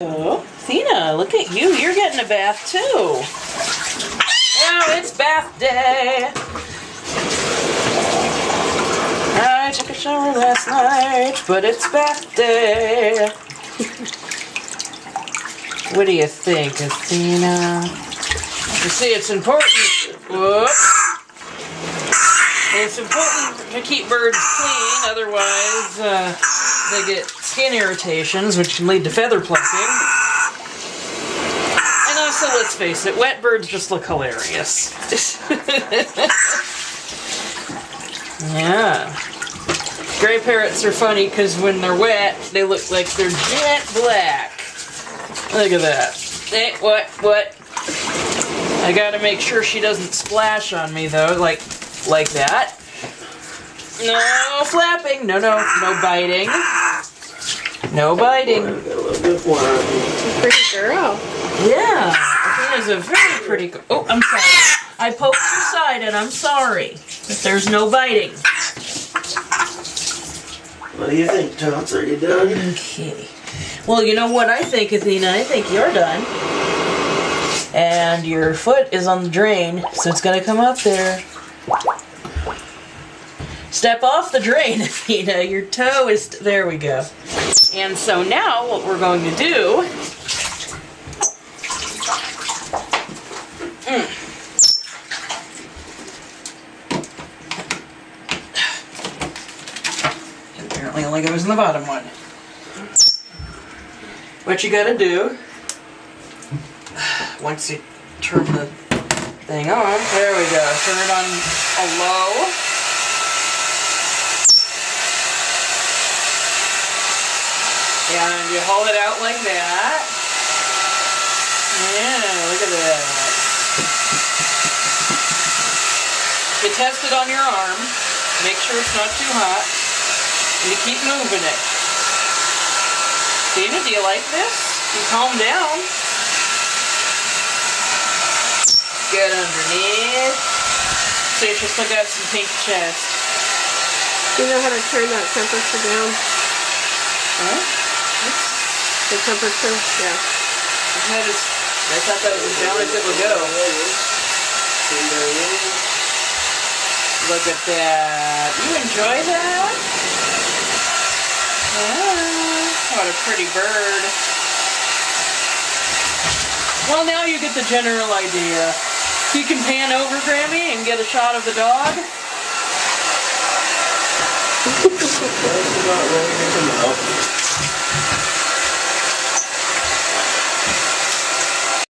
Oh, Athena, look at you. You're getting a bath too. Oh, it's bath day. I took a shower last night, but it's bath day. What do you think, Athena? You see, it's important. Whoops. It's important to keep birds clean, otherwise they get skin irritations, which can lead to feather plucking. And also, let's face it, wet birds just look hilarious. Yeah. Gray parrots are funny because when they're wet, they look like they're jet black. Look at that. Hey, what? I gotta make sure she doesn't splash on me though, like that. No flapping. No biting. No biting. Pretty girl. Yeah, Athena's a very pretty girl. Oh, I'm sorry. I poked your side and I'm sorry. But there's no biting. What do you think, Tots? Are you done? Okay. Well, you know what I think, Athena? I think you're done. And your foot is on the drain, so it's gonna come up there. Step off the drain, Athena. Your toe is... There we go. And so now what we're going to do... Apparently only goes in the bottom one. What you gotta do... Once you turn the thing on... There we go. Turn it on a low... And you hold it out like that. Yeah, look at that. You test it on your arm. Make sure it's not too hot. And you keep moving it. Athena, do you like this? You calm down. Get underneath. See if you still got some pink chest. Do you know how to turn that temperature down? Huh? The temperature? Yeah. I thought that was as down as it would go. Look at that. You enjoy that? Ah, what a pretty bird. Well, now you get the general idea. You can pan over, Grammy, and get a shot of the dog. That's about ready to come up.